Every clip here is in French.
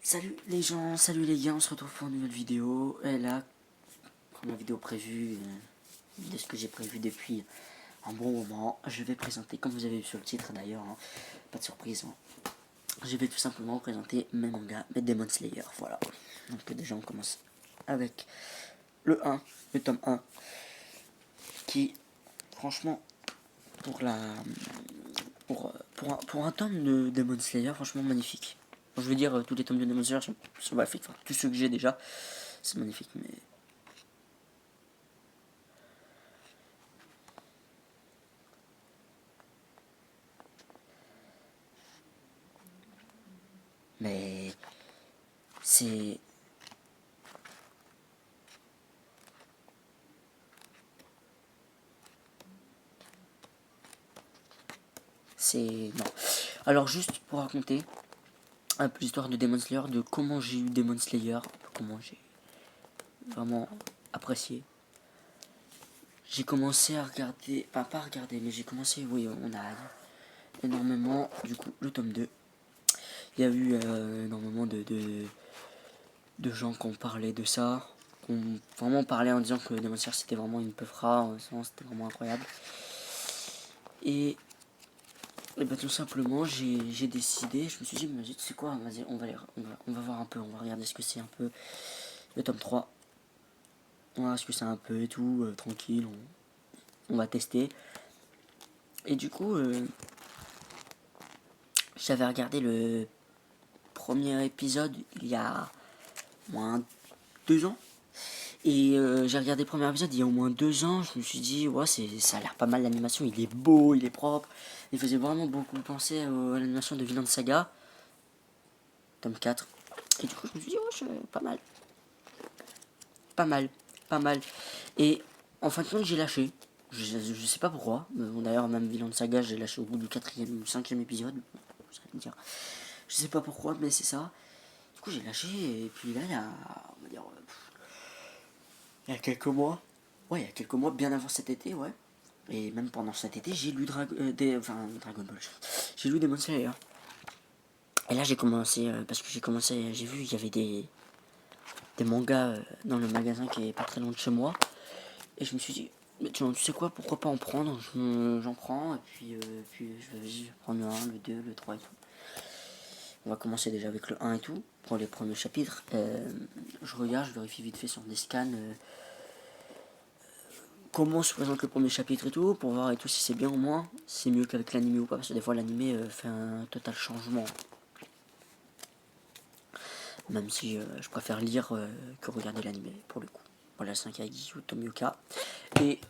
Salut les gens, salut les gars, on se retrouve pour une nouvelle vidéo. Et là, comme la vidéo prévue, de ce que j'ai prévu depuis un bon moment, je vais présenter, comme vous avez vu sur le titre d'ailleurs, hein, pas de surprise, hein, je vais tout simplement présenter mes mangas, mes Demon Slayer, voilà. Donc déjà on commence avec le 1, le tome 1, qui franchement, pour la pour un tome de Demon Slayer, franchement magnifique. Je veux dire, tous les tomes de Demon Slayer sont magnifiques, enfin, tous ceux que j'ai déjà, c'est magnifique, mais c'est non. Alors juste pour raconter un peu l'histoire de Demon Slayer, de comment j'ai eu Demon Slayer, comment j'ai vraiment apprécié. J'ai commencé à regarder, pas à regarder, mais j'ai commencé, oui, on a énormément, du coup, le tome 2. Il y a eu énormément de gens qui ont parlé de ça, qui ont vraiment parlé en disant que Demon Slayer c'était vraiment une peuf rare, c'était vraiment incroyable. Et bah, tout simplement, j'ai décidé, je me suis dit, tu sais quoi, vas-y, on va voir un peu, on va regarder ce que c'est un peu le tome 3. On va voir ce que c'est un peu et tout, tranquille, on va tester. Et du coup, j'avais regardé le premier épisode il y a moins 2 ans. Et j'ai regardé le premier épisode il y a au moins 2 ans. Je me suis dit, ouais, ça a l'air pas mal l'animation. Il est beau, il est propre. Il faisait vraiment beaucoup penser à l'animation de Vinland Saga, tome 4. Et du coup, je me suis dit, ouais, pas mal. Pas mal, pas mal. Et en fin de compte, j'ai lâché. Je sais pas pourquoi. Bon, d'ailleurs, même Vinland Saga, j'ai lâché au bout du 4e ou 5e épisode. Vous allez me dire. Je sais pas pourquoi, mais c'est ça. Du coup, j'ai lâché. Et puis là, il y a, on va dire, il y a quelques mois. Ouais, il y a quelques mois, bien avant cet été, ouais. Et même pendant cet été, j'ai lu Dragon Ball. J'ai lu Demon Slayer. Et là, j'ai commencé, parce que j'ai vu, il y avait des mangas dans le magasin qui est pas très loin de chez moi. Et je me suis dit, mais tu sais quoi, pourquoi pas en prendre. J'en prends, et puis je vais prendre le 1, le 2, le 3 et tout. On va commencer déjà avec le 1 et tout, pour les premiers chapitres. Je regarde, je vérifie vite fait sur des scans comment se présente le premier chapitre et tout, pour voir et tout si c'est bien ou moins, si c'est mieux qu'avec l'animé ou pas, parce que des fois l'animé fait un total changement. Même si je préfère lire que regarder l'animé, pour le coup. Voilà, 5 ou Tomioka. Et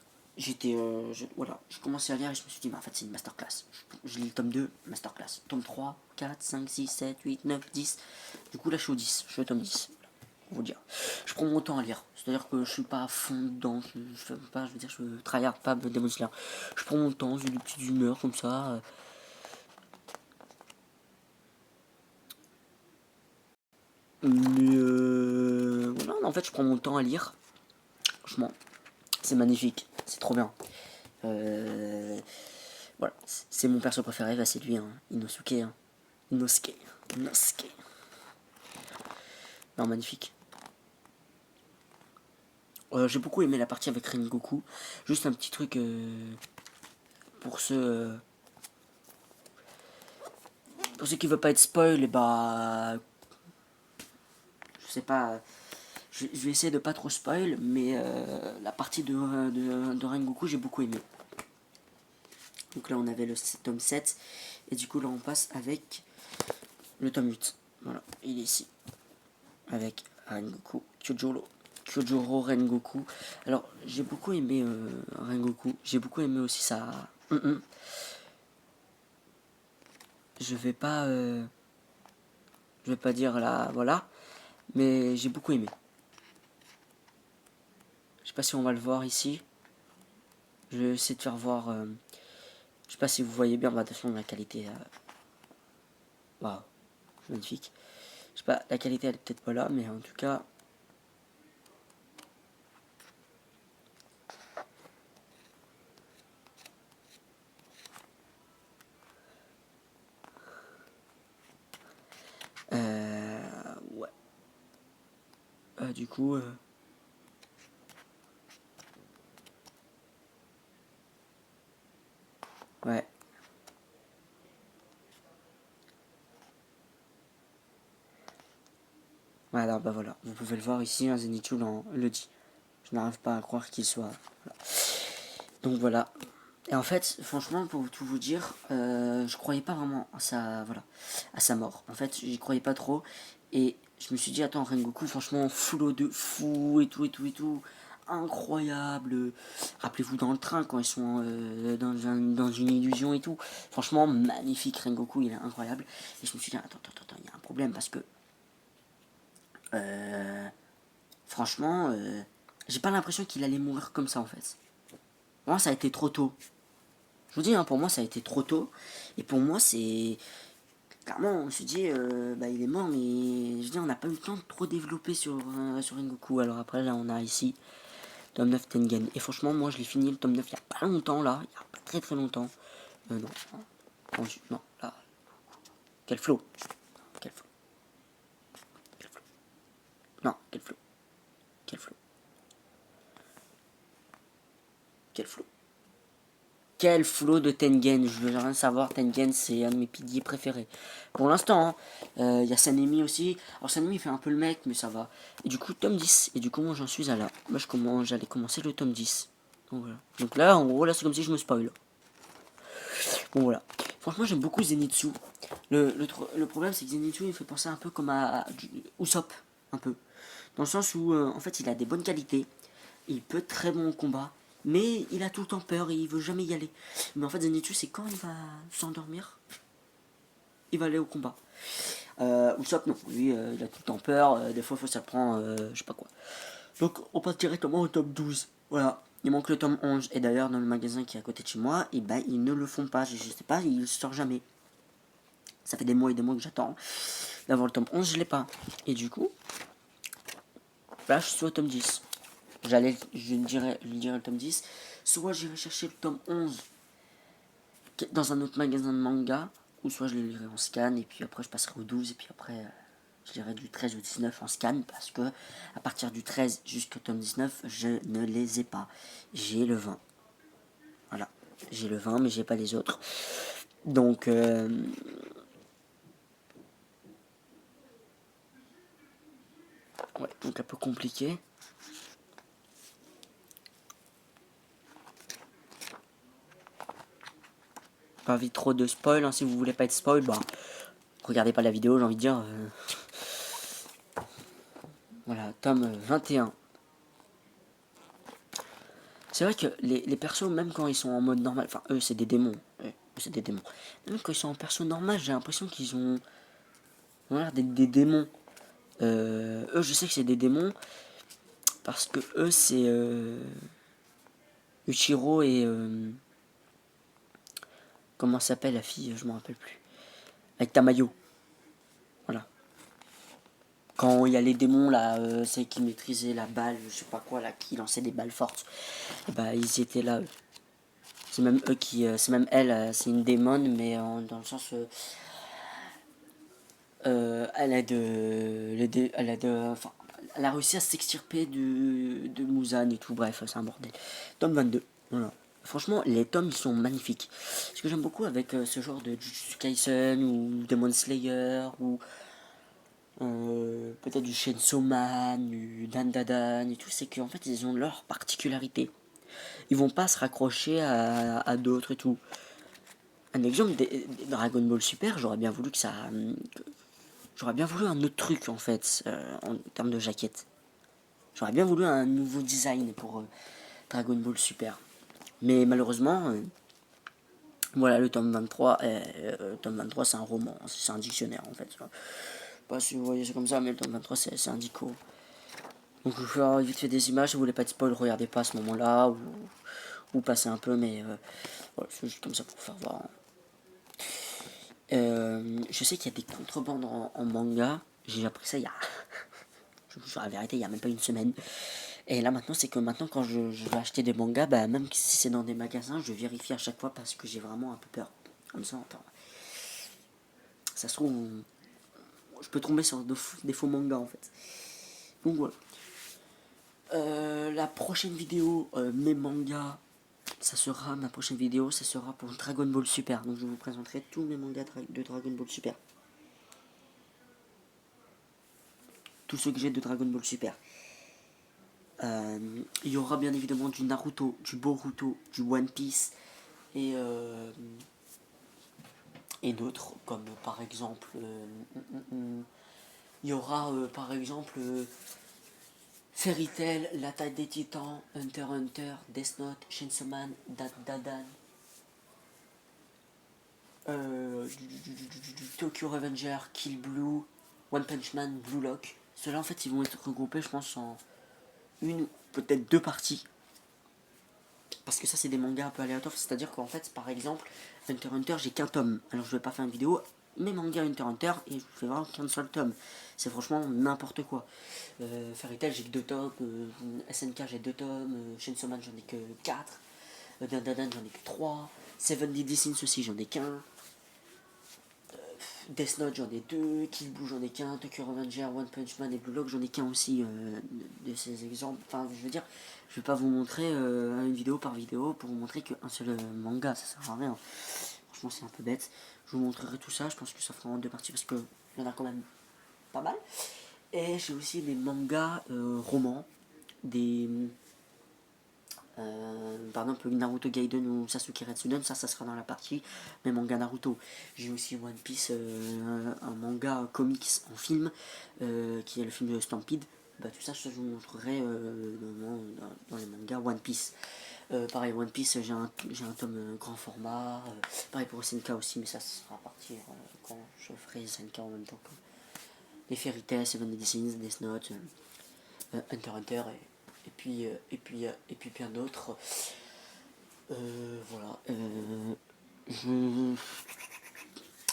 voilà, j'ai commencé à lire et je me suis dit, mais en fait c'est une masterclass. Je lis le tome 2, masterclass. Tome 3, 4, 5, 6, 7, 8, 9, 10. Du coup là je suis au 10, je suis au tome 10. Pour vous dire. Je prends mon temps à lire. C'est-à-dire que je suis pas à fond dedans. Je tryhard pas Demon Slayer. Je prends mon temps, j'ai des petites humeurs comme ça. Mais voilà, en fait je prends mon temps à lire. Franchement, c'est magnifique. C'est trop bien. Voilà, c'est mon perso préféré, bah c'est lui, hein. Inosuke, hein. Inosuke. Inosuke. Non, magnifique. J'ai beaucoup aimé la partie avec Rengoku. Juste un petit truc pour pour ceux qui veulent pas être spoil, et bah je sais pas. Je vais essayer de pas trop spoil, mais la partie de Rengoku j'ai beaucoup aimé. Donc là on avait le tome 7 et du coup là on passe avec le tome 8. Voilà, il est ici. Avec Rengoku, Kyojuro Rengoku. Alors j'ai beaucoup aimé Rengoku. J'ai beaucoup aimé aussi sa... Je vais pas... Je vais pas dire là... Voilà. Mais j'ai beaucoup aimé. Je sais pas si on va le voir ici. Je vais essayer de faire voir... je sais pas si vous voyez bien. Bah, de toute façon la qualité... Waouh. Magnifique. Je sais pas, la qualité elle est peut-être pas là. Mais en tout cas... du coup... Ouais. Voilà, bah voilà. Vous pouvez le voir ici, un Zenitsu le dit. Je n'arrive pas à croire qu'il soit... Voilà. Donc voilà. Et en fait, franchement, pour tout vous dire, je croyais pas vraiment à sa mort. En fait, j'y croyais pas trop. Et je me suis dit, attends, Rengoku, franchement, full de fou et tout, et tout, et tout. Incroyable. Rappelez-vous dans le train quand ils sont dans une illusion et tout. Franchement, magnifique, Rengoku, il est incroyable. Et je me suis dit, attends, il y a un problème parce que... franchement, j'ai pas l'impression qu'il allait mourir comme ça en fait. Moi, ça a été trop tôt. Je vous dis, hein, pour moi, ça a été trop tôt. Et pour moi, c'est. Clairement, on se dit, bah, il est mort, mais je veux dire, on n'a pas eu le temps de trop développer sur Rengoku. Alors après, là, on a ici tome 9 Tengen. Et franchement, moi, je l'ai fini le tome 9 il n'y a pas longtemps, là. Il n'y a pas très très longtemps. Non. Non, là. Quel flow. Quel flow. Quel flow. Non, quel flow. Quel flow. Quel flow. Quel flow de Tengen, je veux rien savoir, Tengen c'est un de mes piliers préférés. Pour l'instant, il y a Sanemi aussi. Alors Sanemi il fait un peu le mec, mais ça va. Et du coup, tome 10. Et du coup, moi j'en suis à là. Moi j'allais commencer le tome 10. Donc, voilà. Donc là, en gros, là c'est comme si je me spoil. Bon voilà. Franchement, j'aime beaucoup Zenitsu. Le problème, c'est que Zenitsu il fait penser un peu comme à Usopp. Un peu. Dans le sens où, en fait, il a des bonnes qualités. Il peut être très bon au combat. Mais il a tout le temps peur et il veut jamais y aller. Mais en fait, Zenitsu, c'est quand il va s'endormir, il va aller au combat. Usopp, non. Lui, il a tout le temps peur. Des fois, ça prend, je sais pas quoi. Donc, on passe directement au tome 12. Voilà. Il manque le tome 11. Et d'ailleurs, dans le magasin qui est à côté de chez moi, et ben, ils ne le font pas. Je sais pas, il sort jamais. Ça fait des mois et des mois que j'attends d'avoir le tome 11. Je l'ai pas. Et du coup, là, je suis au tome 10. Je dirais le tome 10. Soit j'irai chercher le tome 11 dans un autre magasin de manga, ou soit je le lirai en scan, et puis après je passerai au 12, et puis après je lirai du 13 au 19 en scan, parce que à partir du 13 jusqu'au tome 19, je ne les ai pas. J'ai le 20. Voilà. J'ai le 20, mais j'ai pas les autres. Donc, ouais, donc un peu compliqué. Pas envie trop de spoil, hein, si vous voulez pas être spoil, bah regardez pas la vidéo, j'ai envie de dire. Voilà, tome 21. C'est vrai que les persos, même quand ils sont en mode normal, enfin eux c'est des démons, c'est des démons. Même quand ils sont en perso normal, j'ai l'impression qu'ils ont l'air d'être des démons. Eux, je sais que c'est des démons parce que eux c'est Uchiro et comment s'appelle la fille, je me rappelle plus. Avec Tamayo. Voilà. Quand il y a les démons là, c'est qui maîtrisaient la balle, je sais pas quoi là, qui lançaient des balles fortes. Et bah ils étaient là. Eux. C'est même eux qui, c'est même elle, c'est une démone, mais dans le sens, elle a enfin, elle a réussi à s'extirper de Muzan et tout. Bref, c'est un bordel. Tome 22. Voilà. Franchement, les tomes ils sont magnifiques. Ce que j'aime beaucoup avec ce genre de Jujutsu Kaisen ou Demon Slayer ou peut-être du Chainsaw Man, du Dandadan et tout, c'est qu'en fait ils ont leur particularité. Ils vont pas se raccrocher à d'autres et tout. Un exemple, Dragon Ball Super, j'aurais bien voulu que ça. J'aurais bien voulu un autre truc en fait, en termes de jaquette. J'aurais bien voulu un nouveau design pour Dragon Ball Super. Mais malheureusement, voilà, le tome 23, tome 23 c'est un roman, c'est un dictionnaire en fait. Je sais pas si vous voyez c'est comme ça, mais le tome 23 c'est un dico. Donc je vais faire vite fait des images, si vous voulez pas de spoil, regardez pas à ce moment-là, ou passez un peu, mais voilà, c'est juste comme ça pour faire voir. Je sais qu'il y a des contrebandes en manga, j'ai appris ça il y a... je vous jure la vérité, il y a même pas une semaine. Et là maintenant, c'est que maintenant quand je vais acheter des mangas, bah, même si c'est dans des magasins, je vérifie à chaque fois parce que j'ai vraiment un peu peur. Comme ça, attends. Ça se trouve, je peux tomber sur des faux mangas en fait. Donc voilà. La prochaine vidéo, mes mangas, ma prochaine vidéo, ça sera pour Dragon Ball Super. Donc je vous présenterai tous mes mangas de Dragon Ball Super. Tous ceux que j'ai de Dragon Ball Super. Il y aura bien évidemment du Naruto, du Boruto, du One Piece et d'autres, comme par exemple il y aura par exemple Fairy Tail, L'attaque des Titans, Hunter x Hunter, Death Note, Chainsaw Man, Dadan, Tokyo Revenger, Kill Blue, One Punch Man, Blue Lock. Ceux-là en fait ils vont être regroupés je pense en une ou peut-être deux parties. Parce que ça c'est des mangas un peu aléatoires, c'est-à-dire qu'en fait par exemple Hunter x Hunter j'ai qu'un tome. Alors je vais pas faire une vidéo mes mangas Hunter x Hunter et je fais vraiment qu'un seul tome. C'est franchement n'importe quoi. Fairy Tail j'ai que 2 tomes, SNK j'ai 2 tomes, Chainsaw Man j'en ai que 4, Dadan j'en ai que 3, Seven Deadly Sins aussi j'en ai qu'un, Death Note j'en ai 2, Kill Blue j'en ai qu'un, Tokyo Revenger, One Punch Man et Blue Lock j'en ai qu'un aussi de ces exemples. Enfin je veux dire, je vais pas vous montrer une vidéo par vidéo pour vous montrer qu'un seul manga, ça sert à rien. Franchement c'est un peu bête. Je vous montrerai tout ça, je pense que ça fera en deux parties parce qu'il y en a quand même pas mal. Et j'ai aussi des mangas romans, des par exemple Naruto Gaiden ou Sasuke Retsuden, ça sera dans la partie mes mangas Naruto. J'ai aussi One Piece, un manga comics en film, qui est le film de Stampede. Bah, tout ça je vous montrerai dans les mangas One Piece. Pareil One Piece j'ai un tome grand format, pareil pour SNK aussi, mais ça sera à partir quand je ferai SNK en même temps que les Fairy Tail, Seven Deadly Sins, Death Note, Hunter x Hunter et puis bien d'autres. Voilà.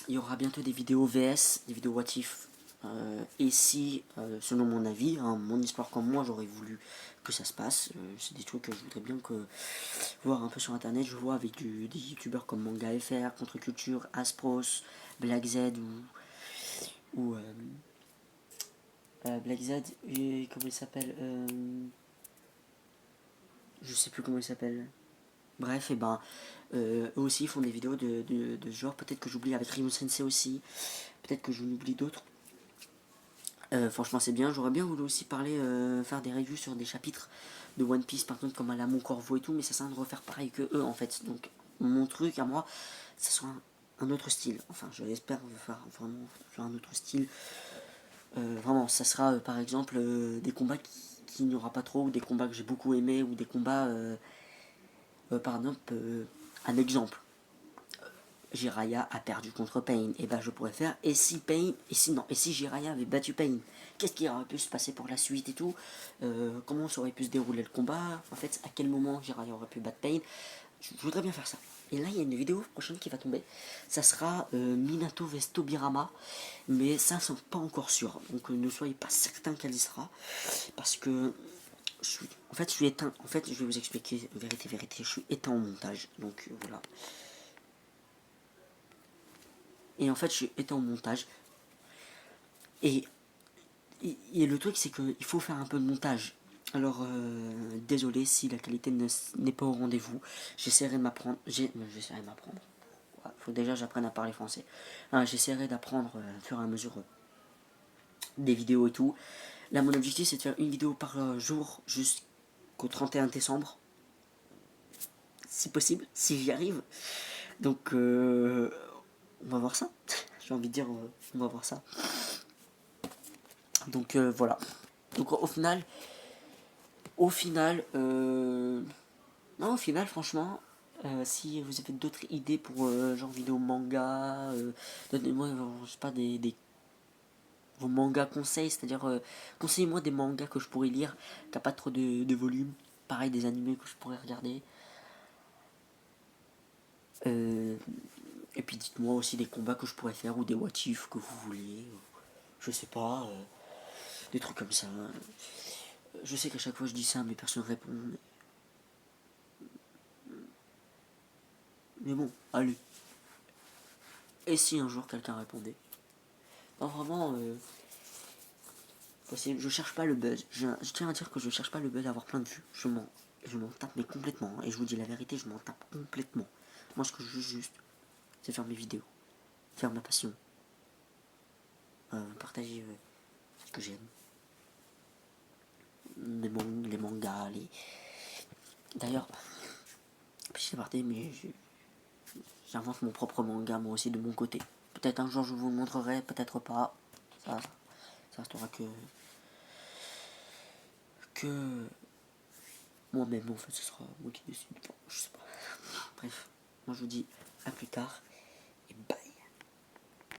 Il y aura bientôt des vidéos VS, des vidéos what if. Et si, selon mon avis, hein, mon histoire comme moi, j'aurais voulu que ça se passe. C'est des trucs que je voudrais bien voir un peu sur internet. Je vois avec des youtubeurs comme Manga FR, Contre Culture, Aspros, Black Z ou Black Z et comment il s'appelle je sais plus comment il s'appelle. Bref, et ben, eux aussi font des vidéos de ce genre. Peut-être que j'oublie avec Ryu Sensei aussi. Peut-être que je oublie d'autres. Franchement, c'est bien. J'aurais bien voulu aussi parler, faire des reviews sur des chapitres de One Piece, par contre, comme à la Mon Corvo et tout. Mais ça sert à rien de refaire pareil que eux, en fait. Donc, mon truc à moi, ça sera un autre style. Enfin, je l'espère faire vraiment sur un autre style. Vraiment, ça sera par exemple des combats qu'il n'y aura pas trop, ou des combats que j'ai beaucoup aimés, ou des combats, par exemple, un exemple. Jiraiya a perdu contre Pain, et ben je pourrais faire et si Pain, et si Jiraiya avait battu Pain, qu'est-ce qui aurait pu se passer pour la suite et tout, comment ça aurait pu se dérouler le combat, en fait, à quel moment Jiraiya aurait pu battre Pain. Je voudrais bien faire ça. Et là, il y a une vidéo prochaine qui va tomber. Ça sera Minato vs Tobirama. Mais ça, c'est pas encore sûr. Donc ne soyez pas certain qu'elle y sera. Parce que en fait, je suis éteint. En fait, je vais vous expliquer vérité. Je suis éteint au montage. Donc voilà. Et en fait, je suis éteint au montage. Et, et le truc, c'est qu'il faut faire un peu de montage. Alors, désolé si la qualité n'est pas au rendez-vous. J'essaierai de m'apprendre. J'essaierai de m'apprendre. Faut déjà que j'apprenne à parler français. J'essaierai d'apprendre au fur et à mesure des vidéos et tout. Là, mon objectif, c'est de faire une vidéo par jour jusqu'au 31 décembre. Si possible, si j'y arrive. Donc, on va voir ça. J'ai envie de dire, on va voir ça. Donc, voilà. Donc, non, au final, franchement, si vous avez d'autres idées pour genre vidéo manga, donnez-moi, je sais pas, vos mangas conseils, c'est-à-dire conseillez-moi des mangas que je pourrais lire, qui n'ont pas trop de volume, pareil des animés que je pourrais regarder. Et puis dites-moi aussi des combats que je pourrais faire ou des what if que vous vouliez, je sais pas, des trucs comme ça. Je sais qu'à chaque fois je dis ça, mais personne ne répond. Mais bon, allez. Et si un jour quelqu'un répondait? Non, vraiment, Je cherche pas le buzz. Je tiens à dire que je cherche pas le buzz, à avoir plein de vues. Je m'en tape, mais complètement. Hein. Et je vous dis la vérité, je m'en tape complètement. Moi, ce que je veux juste, c'est faire mes vidéos, faire ma passion, partager ce que j'aime. Les mangas, les. D'ailleurs, petit aparté, mais j'invente mon propre manga, moi aussi, de mon côté. Peut-être un jour je vous le montrerai, peut-être pas. Ça restera que moi-même, en fait, ce sera moi qui décide. Enfin, je sais pas. Bref, moi je vous dis à plus tard.